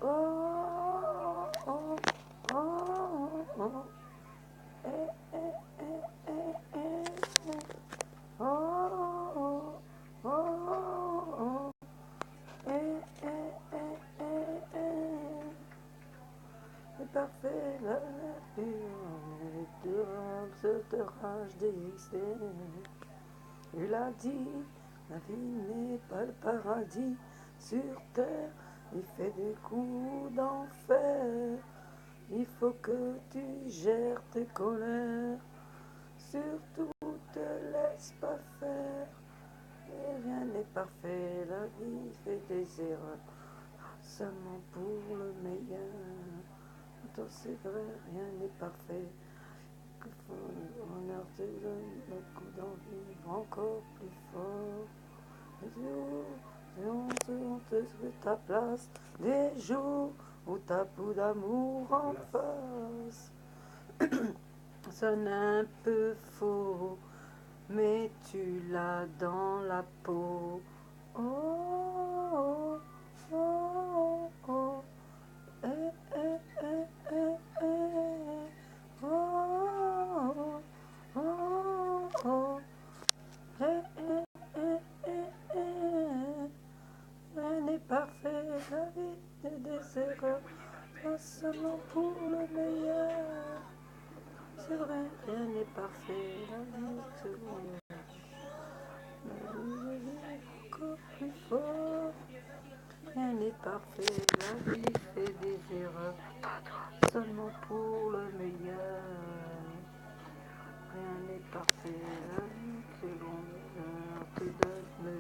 Oh, oh, oh, oh, eh, eh, eh, eh, eh. Oh, oh, oh, eh, eh, eh, eh, eh. C'est parfait, la nature, de rage dévissée. Il a dit, la vie n'est pas le paradis sur terre, il fait des coups d'enfer. Il faut que tu gères tes colères, surtout te laisse pas faire. Et rien n'est parfait, la vie fait des erreurs, seulement pour le meilleur. Toi c'est vrai, rien n'est parfait. Que faut l'honneur te donne le coup d'en vivre encore plus fort. Et on te fait ta place des jours où t'as peu d'amour en face. Sonne un peu faux, mais tu l'as dans la peau. Oh, oh, oh, oh. Eh, eh, eh, eh, eh. Oh, oh, oh. Eh, eh, eh, eh, eh. Rien n'est parfait, la vie est des erreurs, pas seulement pour le meilleur. C'est vrai, rien n'est parfait, la vie est secondaire. Encore plus fort, rien n'est parfait, la vie fait des erreurs, seulement pour le meilleur. Rien n'est parfait, la vie secondaire te donne le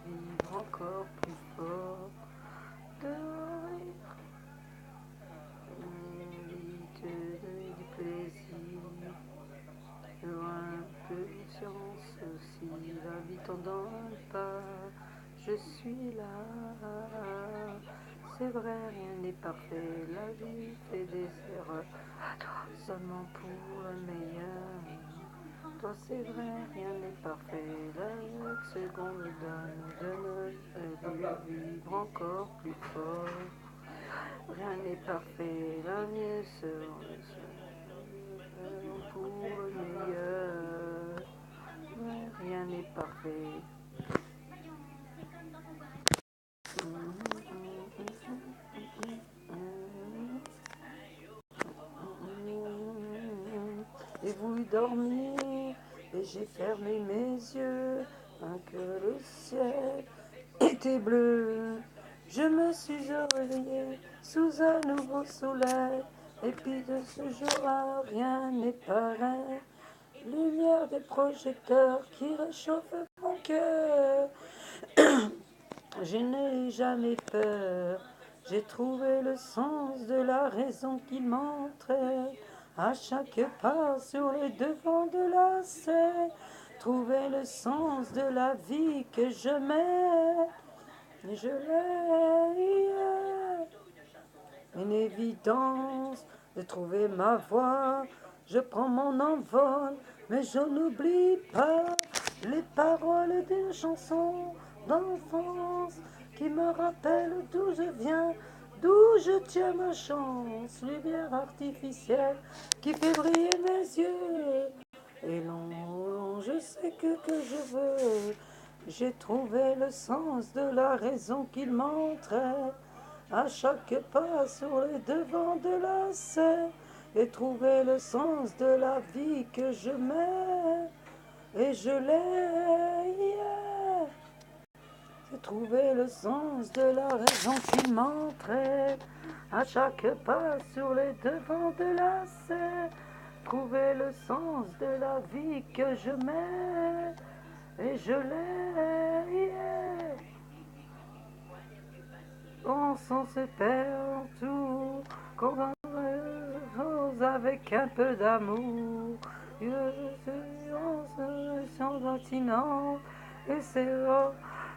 vivre encore plus fort. De rire, te donne du plaisir. Un peu de science aussi, la vie t'en donne pas, je suis là. C'est vrai, rien n'est parfait, la vie fait des erreurs, seulement pour le meilleur. Toi c'est vrai, rien n'est parfait, la seconde donne de vivre encore plus fort. Rien n'est parfait, la vie pour le meilleur. Rien n'est parfait. J'ai voulu dormir et j'ai fermé mes yeux, que le ciel était bleu. Je me suis réveillée sous un nouveau soleil, et puis de ce jour-là, rien n'est pareil. Lumière des projecteurs qui réchauffent mon cœur. Je n'ai jamais peur, j'ai trouvé le sens de la raison qui m'entraîne. À chaque pas sur les devants de la scène, trouver le sens de la vie que je mène. Et je l'ai, une évidence de trouver ma voie. Je prends mon envol, mais je n'oublie pas les paroles d'une chanson d'enfance qui me rappelle d'où je viens, d'où je tiens ma chance. Lumière artificielle qui fait briller mes yeux. Et non, je sais que je veux. J'ai trouvé le sens de la raison qui m'entraîne. À chaque pas sur les devants de la scène, et trouver le sens de la vie que je mène. Et je l'ai, j'ai trouvé le sens de la raison qui m'entraîne. À chaque pas sur les devants de la scène, trouver le sens de la vie que je mène. Et je l'ai, on s'en se perd en tout, qu'on va avec un peu d'amour. Sans continent, et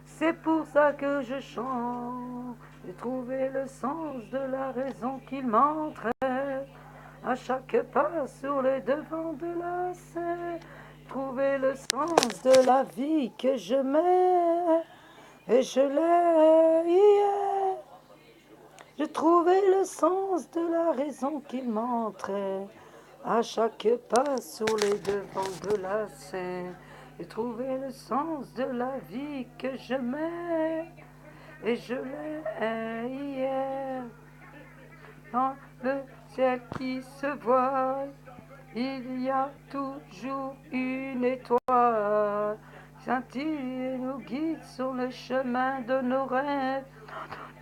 c'est pour ça que je chante. J'ai trouvé le sens de la raison qui m'entraîne. À chaque pas sur les devants de la scène, trouver le sens de la vie que je mets. Et je l'ai, J'ai trouvé le sens de la raison qui m'entraîne. À chaque pas sur les devants de la scène. J'ai trouvé le sens de la vie que je mène. Et je l'ai hier. Dans le ciel qui se voit, il y a toujours une étoile. Scintille nous guide sur le chemin de nos rêves.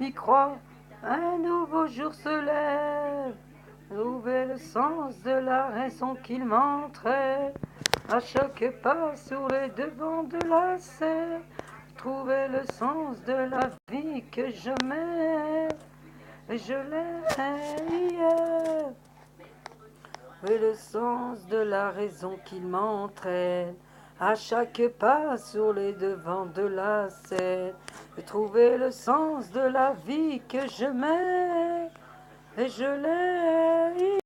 Y croit, un nouveau jour se lève. Trouver le sens de la raison qu'il m'entraîne. À chaque pas sur les devants de la scène. Trouver le sens de la vie que je mène. Et je l'ai hier. Et le sens de la raison qu'il m'entraîne. À chaque pas sur les devants de la scène. Et trouver le sens de la vie que je mène. Et je l'ai